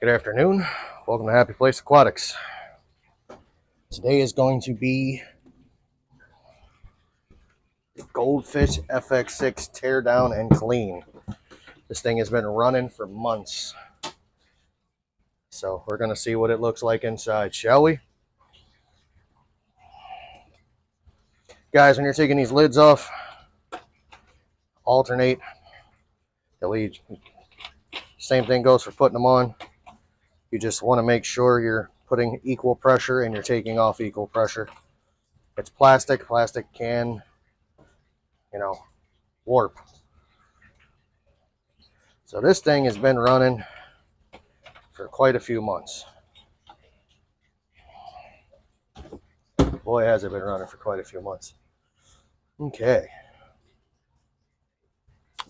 Good afternoon. Welcome to Happy Place Aquatics. Today is going to be the Goldfish FX6 tear down and clean. This thing has been running for months. So we're going to see what it looks like inside, shall we? Guys, when you're taking these lids off, alternate the lead. Same thing goes for putting them on. You just want to make sure you're putting equal pressure and you're taking off equal pressure. It's plastic. Plastic can, warp. So this thing has been running for quite a few months. Boy, has it been running for quite a few months. Okay.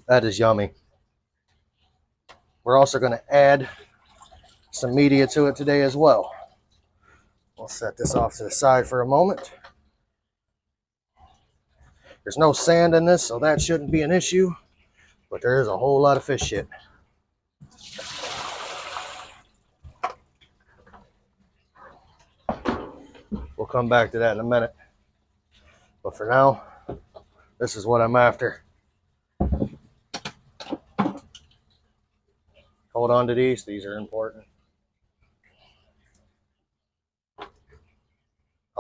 That is yummy. We're also going to add some media to it today as well. We'll set this off to the side for a moment. There's no sand in this, so that shouldn't be an issue, but there is a whole lot of fish shit. We'll come back to that in a minute. But for now, this is what I'm after. Hold on to these. These are important.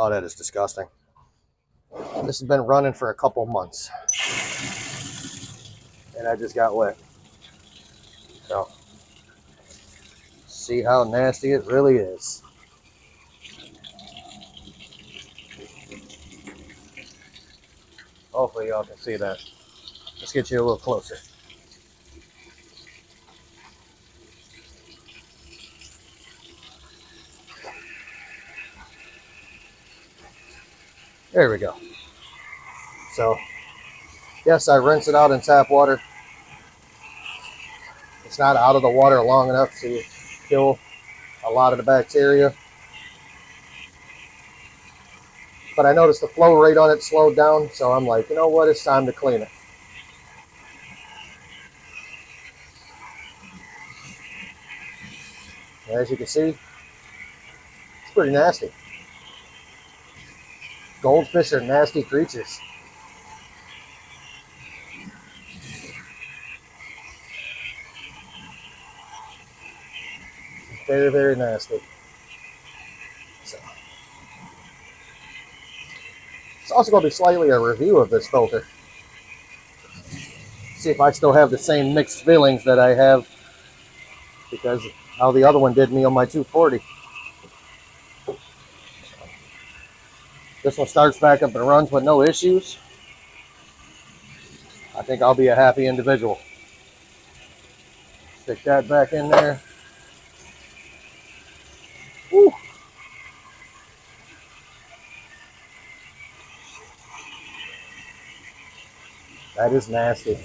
Oh, that is disgusting. This has been running for a couple months. And I just got wet. So, see how nasty it really is. Hopefully y'all can see that. Let's get you a little closer. There we go. So, yes, I rinse it out in tap water. It's not out of the water long enough to kill a lot of the bacteria. But I noticed the flow rate on it slowed down, so I'm like, you know what, it's time to clean it. As you can see, it's pretty nasty. Goldfish are nasty creatures. Very, very nasty. So, it's also going to be slightly a review of this filter. See if I still have the same mixed feelings that I have because how the other one did me on my 240. This one starts back up and runs with no issues. I think I'll be a happy individual. Stick that back in there. Woo. That is nasty.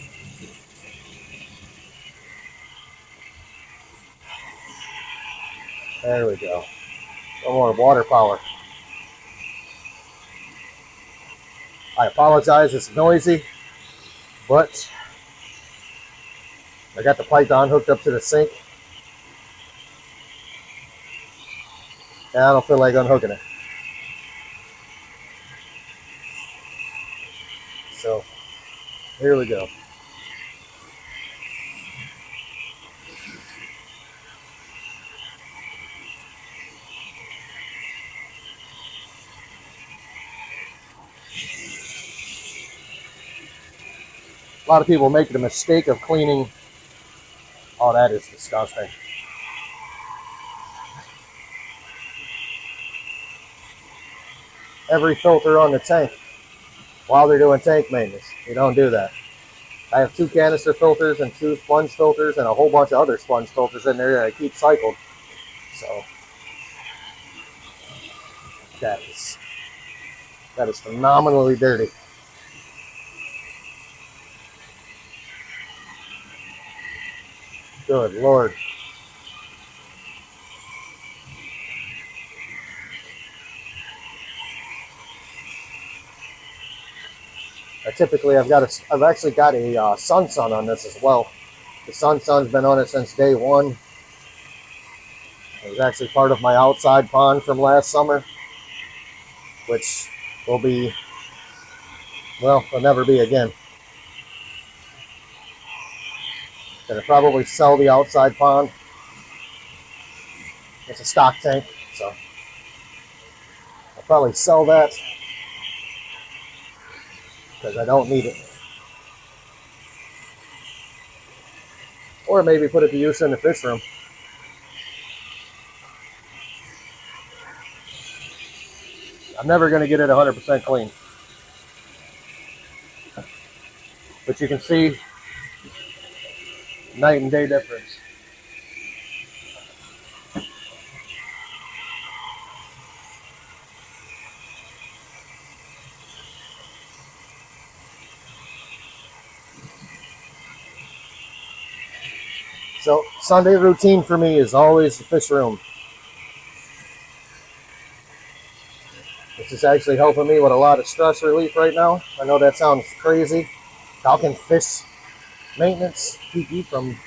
There we go. No more water power. I apologize, it's noisy, but I got the python hooked up to the sink. And I don't feel like unhooking it. So, here we go. A lot of people make the mistake of cleaning. Oh, that is disgusting. every filter on the tank while they're doing tank maintenance. You don't do that. I have 2 canister filters and 2 sponge filters and a whole bunch of other sponge filters in there that I keep cycled. So that is phenomenally dirty. Good Lord. I've actually got a Sun on this as well. The Sun's been on it since day one. It was actually part of my outside pond from last summer, which will never be again. Gonna probably sell the outside pond. It's a stock tank, so I'll probably sell that because I don't need it. Or maybe put it to use in the fish room. I'm never going to get it 100% clean. But you can see night and day difference. So Sunday routine for me is always the fish room. This is actually helping me with a lot of stress relief right now. I know that sounds crazy. How can fish maintenance keep you from,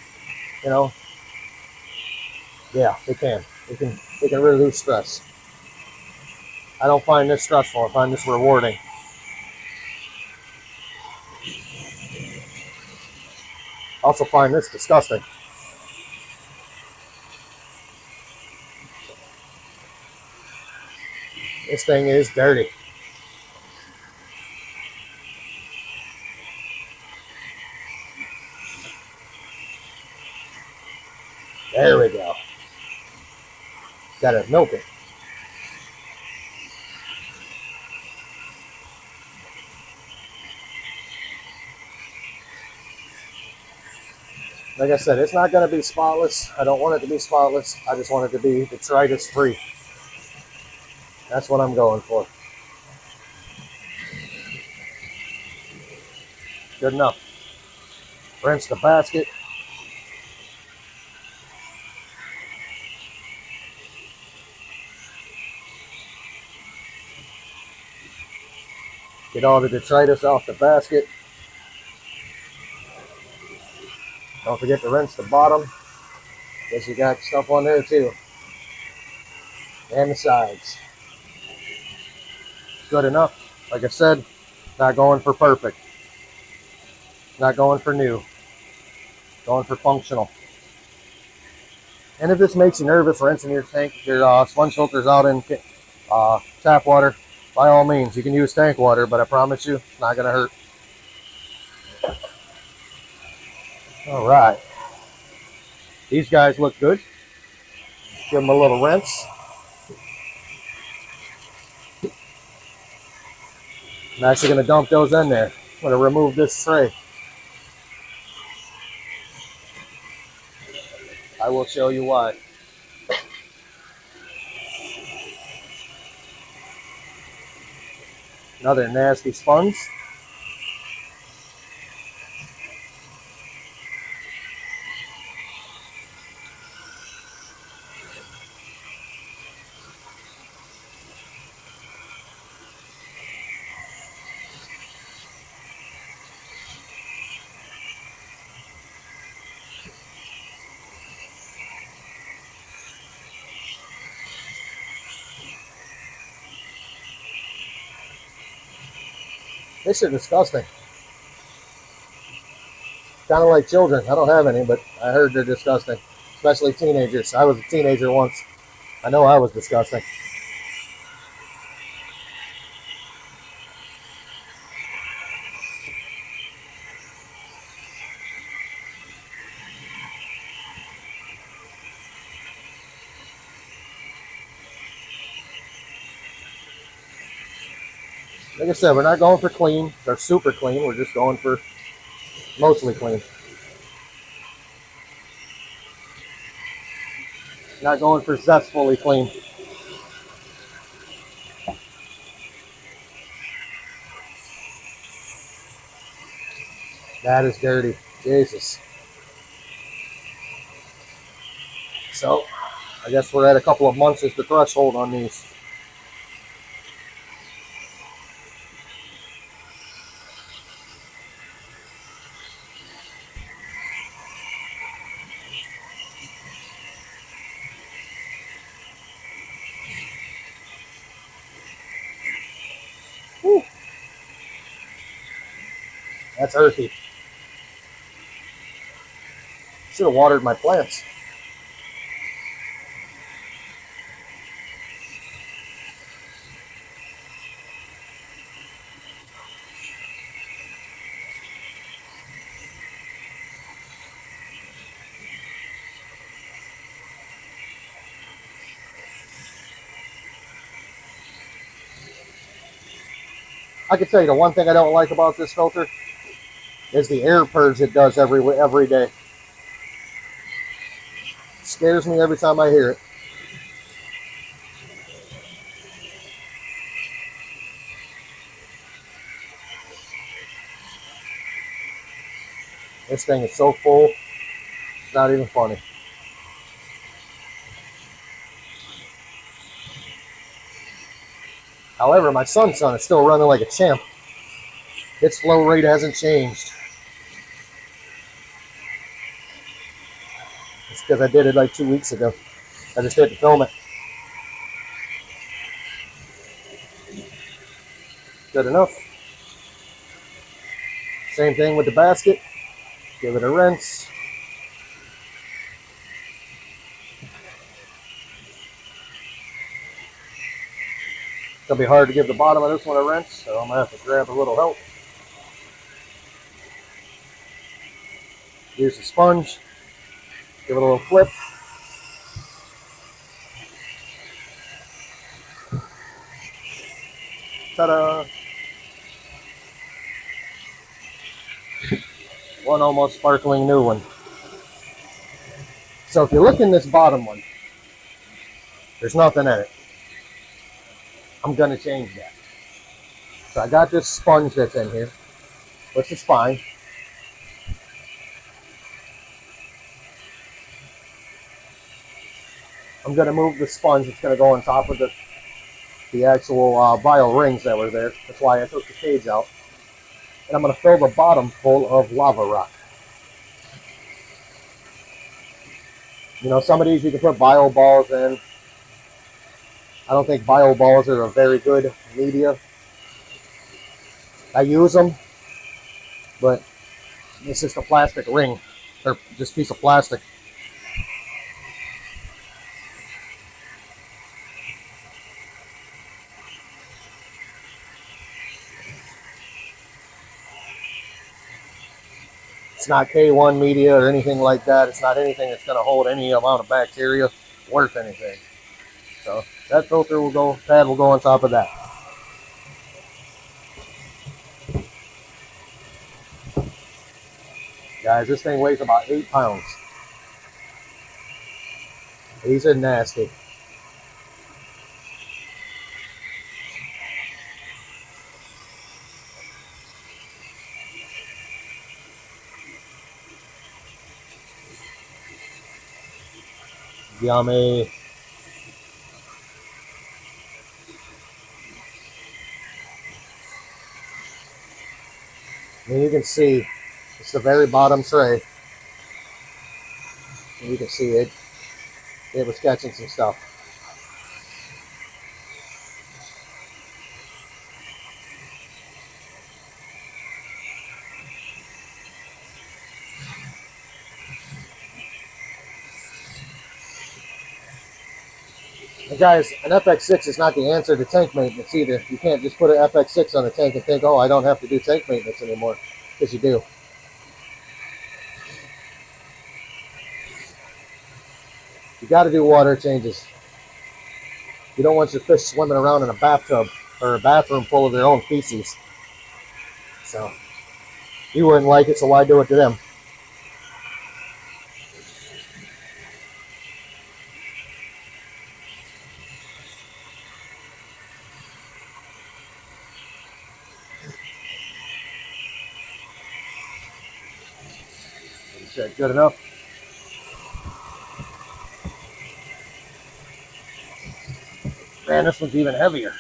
yeah, they can. They can reduce stress. I don't find this stressful. I find this rewarding. I also find this disgusting. This thing is dirty. There we go. Gotta milk it. Like I said, it's not going to be spotless. I don't want it to be spotless. I just want it to be detritus free. That's what I'm going for. Good enough. Rinse the basket. Get all the detritus off the basket. Don't forget to rinse the bottom. Guess you got stuff on there too. And the sides. Good enough. Like I said, not going for perfect. Not going for new. Going for functional. And if this makes you nervous rinsing your tank, your sponge filters out in tap water, by all means, you can use tank water, but I promise you, it's not going to hurt. All right. These guys look good. Give them a little rinse. I'm actually going to dump those in there. I'm going to remove this tray. I will show you why. Another nasty sponge. This is disgusting. Kind of like children. I don't have any, but I heard they're disgusting. Especially teenagers. I was a teenager once. I know I was disgusting. Like I said, we're not going for clean or super clean. We're just going for mostly clean. Not going for zestfully clean. That is dirty. Jesus. So, I guess we're at a couple of months is the threshold on these. Whew. That's earthy. Should have watered my plants. I can tell you the one thing I don't like about this filter is the air purge it does every day. It scares me every time I hear it. This thing is so full, it's not even funny. However, my son's son is still running like a champ. Its flow rate hasn't changed. It's because I did it like 2 weeks ago. I just didn't film it. Good enough. Same thing with the basket. Give it a rinse. It's going to be hard to give the bottom of this one a rinse, so I'm going to have to grab a little help. Use the sponge. Give it a little flip. Ta-da! One almost sparkling new one. So if you look in this bottom one, there's nothing in it. I'm going to change that. So I got this sponge that's in here, which is fine. I'm going to move the sponge. It's going to go on top of the actual vial rings that were there. That's why I took the cage out. And I'm going to fill the bottom full of lava rock. You know, some of these you can put bio balls in. I don't think bio balls are a very good media. I use them, but it's just a plastic ring, or just a piece of plastic. It's not K1 media or anything like that. It's not anything that's going to hold any amount of bacteria worth anything. So that filter will go, pad will go on top of that. Guys, this thing weighs about 8 pounds. These are nasty. Yummy. And you can see, it's the very bottom tray. And you can see it was catching some stuff. And guys, an FX6 is not the answer to tank maintenance either. You can't just put an FX6 on the tank and think, oh, I don't have to do tank maintenance anymore. Because you do. You got to do water changes. You don't want your fish swimming around in a bathtub. or a bathroom full of their own feces. So you wouldn't like it, so why do it to them? Is that good enough? Man, this one's even heavier.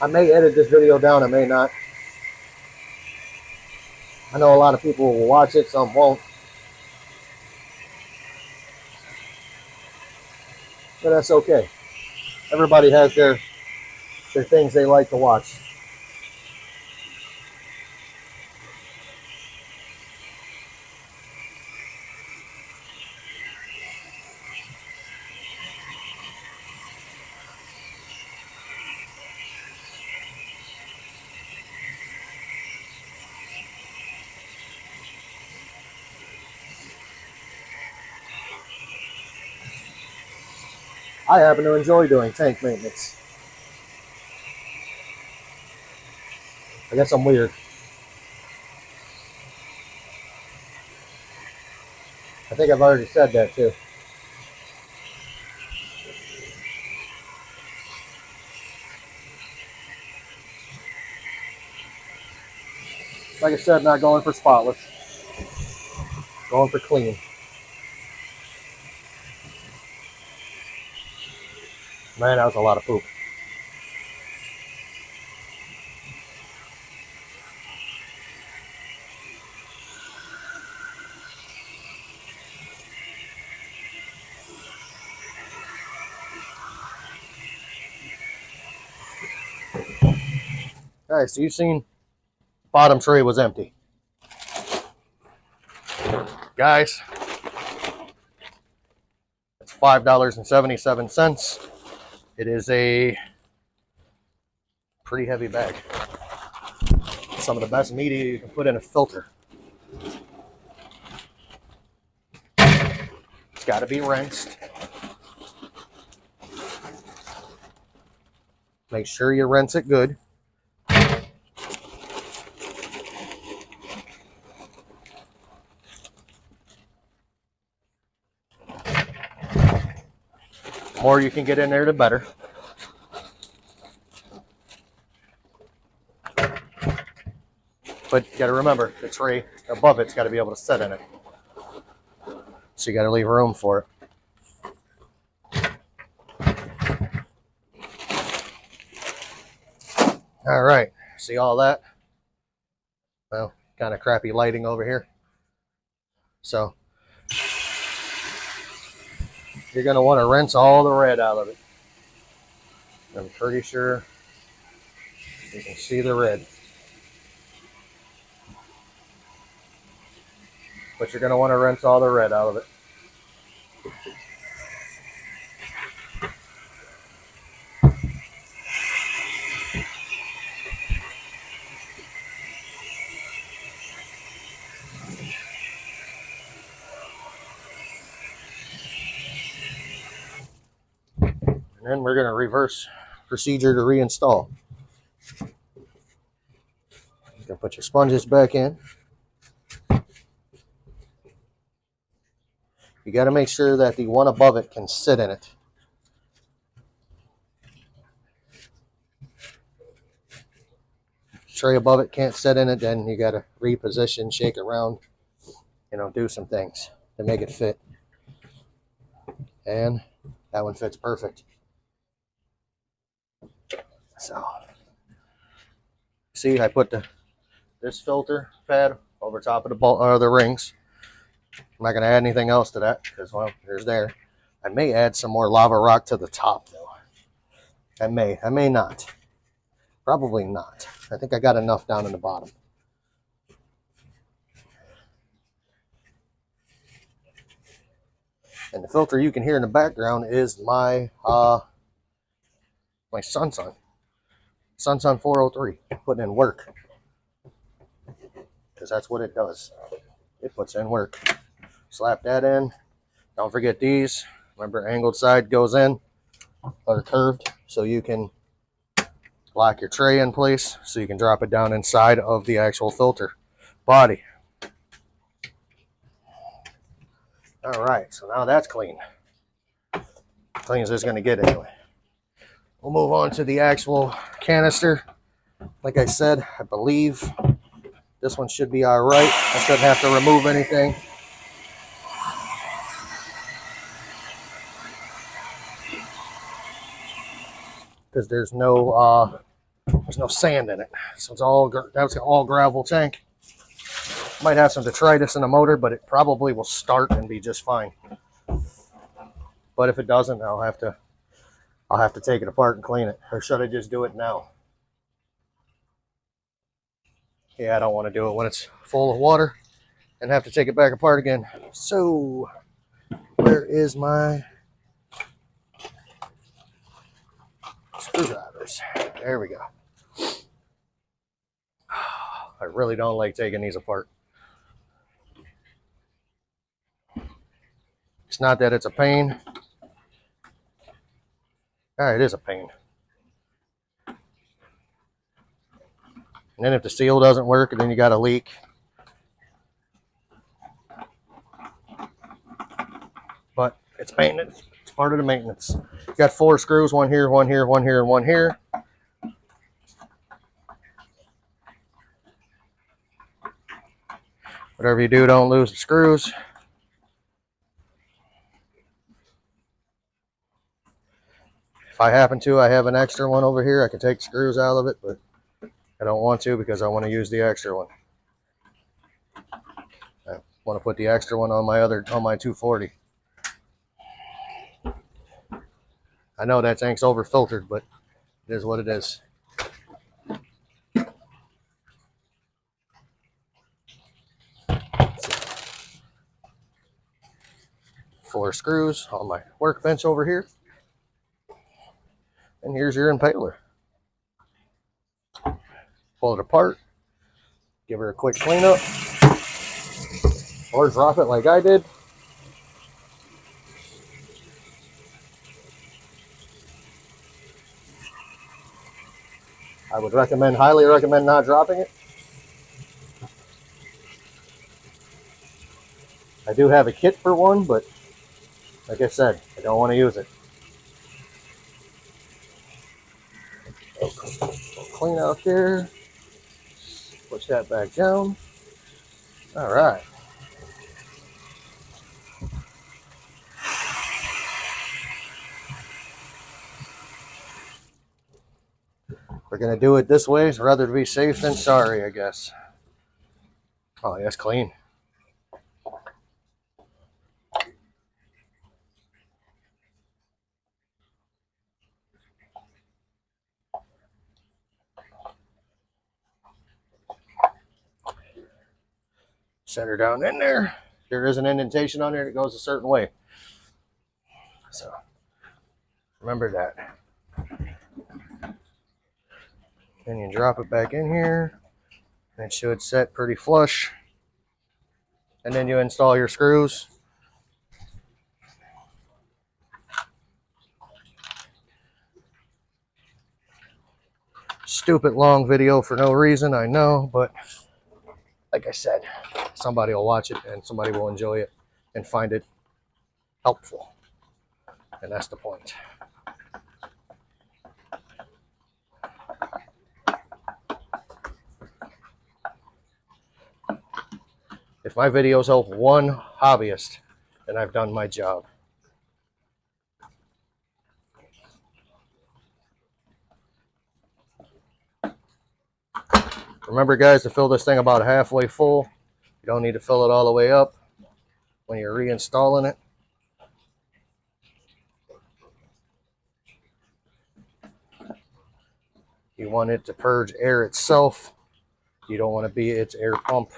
I may edit this video down, I may not. I know a lot of people will watch it, some won't. But that's okay. Everybody has their things they like to watch. I happen to enjoy doing tank maintenance. I guess I'm weird. I think I've already said that too. Like I said, not going for spotless. Going for clean. Man, that was a lot of poop. Alright, so you've seen bottom tray was empty. Guys, it's $5.77. It is a pretty heavy bag. Some of the best media you can put in a filter. It's got to be rinsed. Make sure you rinse it good. The more you can get in there, the better. But you got to remember, the tray above it's got to be able to sit in it. So you got to leave room for it. All right, see all that? Well, kind of crappy lighting over here. So you're going to want to rinse all the red out of it. I'm pretty sure you can see the red. But you're going to want to rinse all the red out of it. And then we're going to reverse procedure to reinstall. You're going to put your sponges back in. You got to make sure that the one above it can sit in it. Tray above it can't sit in it, then you got to reposition, shake it around, do some things to make it fit. And that one fits perfect. So, see, I put this filter pad over top of the rings. I'm not going to add anything else to that because, well, there's there. I may add some more lava rock to the top, though. I may not. Probably not. I think I got enough down in the bottom. And the filter you can hear in the background is my my Sunsun 403, putting in work, because that's what it does. It puts in work. Slap that in. Don't forget these. Remember, angled side goes in, or curved, so you can lock your tray in place, so you can drop it down inside of the actual filter body. All right, so now that's clean. Clean as it's going to get anyway. We'll move on to the actual canister. Like I said, I believe this one should be all right. I shouldn't have to remove anything. Because there's no sand in it. So that's an all gravel tank. Might have some detritus in the motor, but it probably will start and be just fine. But if it doesn't, I'll have to take it apart and clean it. Or should I just do it now? Yeah, I don't want to do it when it's full of water and have to take it back apart again. So, where is my screwdrivers? There we go. I really don't like taking these apart. It's not that it's a pain. It is a pain. And then if the seal doesn't work, and then you got a leak. But it's maintenance. It's part of the maintenance. You got 4 screws, one here, one here, one here, and one here. Whatever you do, don't lose the screws. If I happen to, I have an extra one over here. I can take the screws out of it, but I don't want to because I want to use the extra one. I want to put the extra one on my 240. I know that tank's over filtered, but it is what it is. Four screws on my workbench over here. And here's your impaler. Pull it apart. Give her a quick cleanup. Or drop it like I did. I would highly recommend not dropping it. I do have a kit for one, but like I said, I don't want to use it. Clean out there. Push that back down. All right. We're going to do it this way. It's rather to be safe than sorry, I guess. Oh, yeah, it's clean. Set her down in there. There is an indentation on there that goes a certain way. So, remember that. Then you drop it back in here. And it should set pretty flush. And then you install your screws. Stupid long video for no reason, I know, but like I said, somebody will watch it and somebody will enjoy it and find it helpful. And that's the point. If my videos help one hobbyist, then I've done my job. Remember, guys, to fill this thing about halfway full. You don't need to fill it all the way up when you're reinstalling it. You want it to purge air itself. You don't want to be its air pump.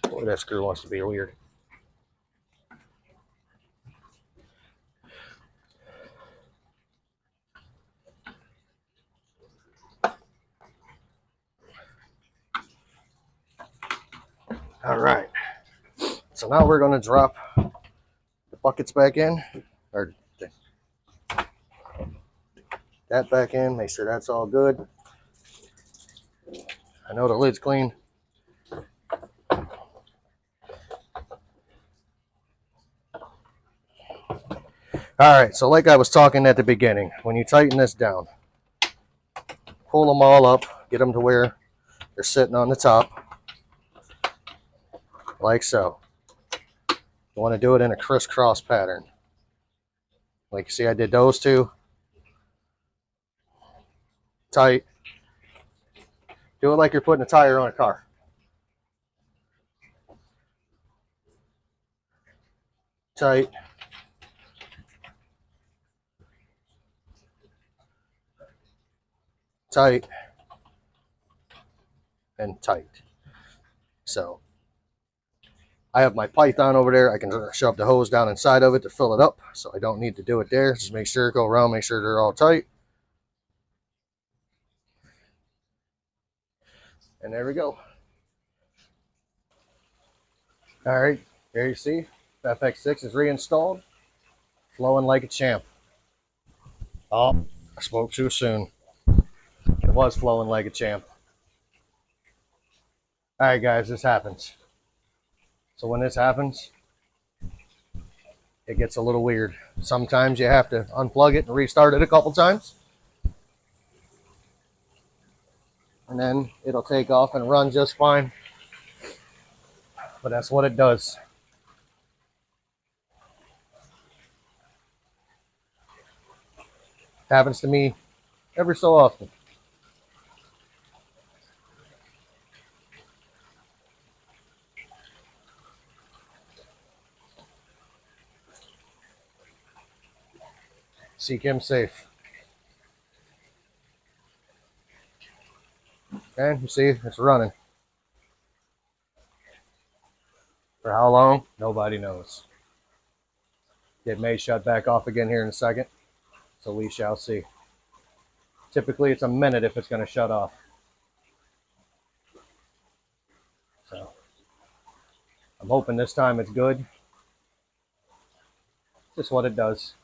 Boy, that screw wants to be weird. All right. So now we're going to drop the buckets back in, or that back in. Make sure that's all good. I know the lid's clean. All right, so like I was talking at the beginning, when you tighten this down, pull them all up, get them to where they're sitting on the top, like so. You want to do it in a crisscross pattern. Like you see I did those two. Tight. Do it like you're putting a tire on a car. Tight. Tight. And tight. So I have my python over there. I can shove the hose down inside of it to fill it up, so I don't need to do it there. Just make sure, go around, make sure they're all tight. And there we go. All right, there you see, FX6 is reinstalled, flowing like a champ. Oh, I spoke too soon. It was flowing like a champ. All right, guys, this happens. So when this happens, it gets a little weird. Sometimes you have to unplug it and restart it a couple times. And then it'll take off and run just fine. But that's what it does. Happens to me every so often. Seek him safe. Okay, you see, it's running. For how long? Nobody knows. It may shut back off again here in a second, so we shall see. Typically, it's a minute if it's going to shut off. So, I'm hoping this time it's good. Just what it does.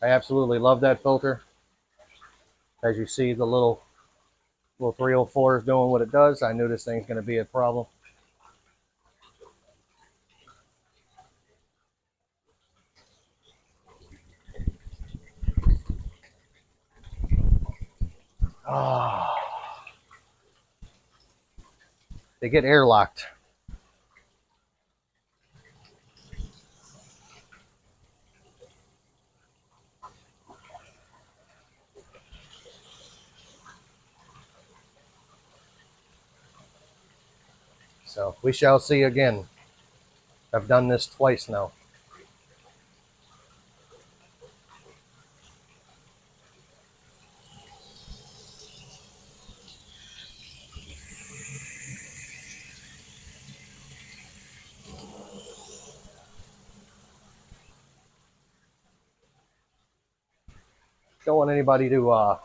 I absolutely love that filter. As you see, the little 304 is doing what it does. I knew this thing's going to be a problem. Oh. They get airlocked. So we shall see again. I've done this twice now. Don't want anybody to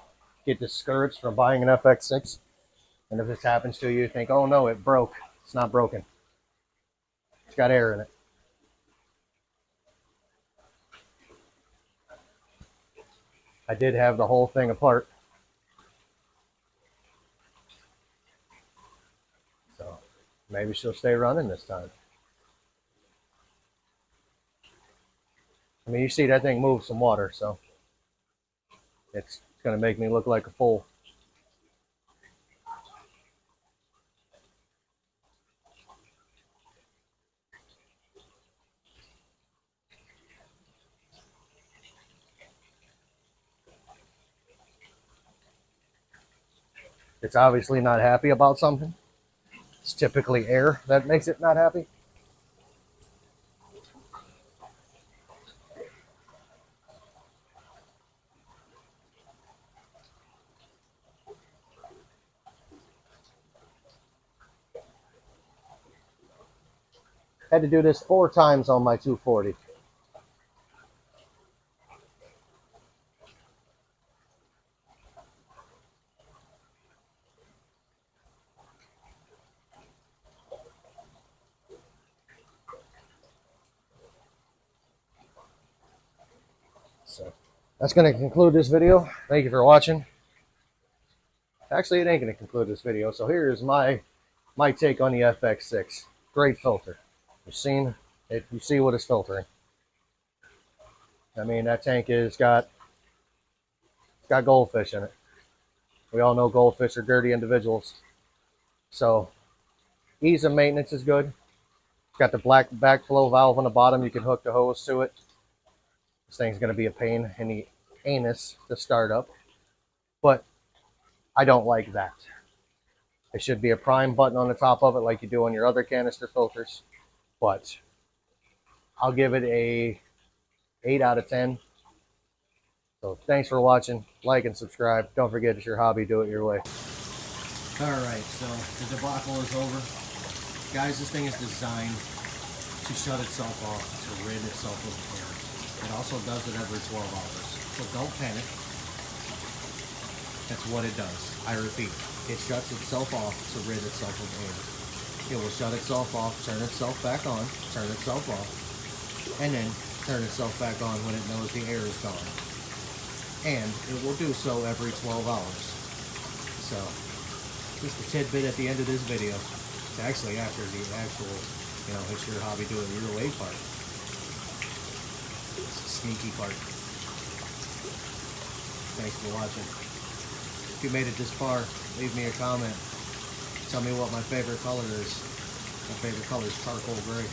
get discouraged from buying an FX6. And if this happens to you, you think, oh no, it broke. It's not broken. It's got air in it. I did have the whole thing apart. So maybe she'll stay running this time. I mean, you see that thing move some water, so it's going to make me look like a fool. It's obviously not happy about something. It's typically air that makes it not happy. Had to do this 4 times on my 240. So that's going to conclude this video. Thank you for watching. Actually, it ain't going to conclude this video. So here's my take on the FX6. Great filter. You've seen it. You see what it's filtering. I mean, that tank is got goldfish in it. We all know goldfish are dirty individuals. So ease of maintenance is good. It's got the black backflow valve on the bottom. You can hook the hose to it. This thing's going to be a pain in the anus to start up. But I don't like that. There should be a prime button on the top of it like you do on your other canister filters. But I'll give it a 8 out of 10. So thanks for watching. Like and subscribe. Don't forget, it's your hobby. Do it your way. Alright, so the debacle is over. Guys, this thing is designed to shut itself off, to rid itself of air. It also does it every 12 hours. So don't panic. That's what it does. I repeat, it shuts itself off to rid itself of air. It will shut itself off, turn itself back on, turn itself off, and then turn itself back on when it knows the air is gone. And it will do so every 12 hours. So, just a tidbit at the end of this video. It's actually after the actual, it's your hobby, do it your way part. It's the sneaky part. Thanks for watching. If you made it this far, leave me a comment. Tell me what my favorite color is. My favorite color is charcoal gray.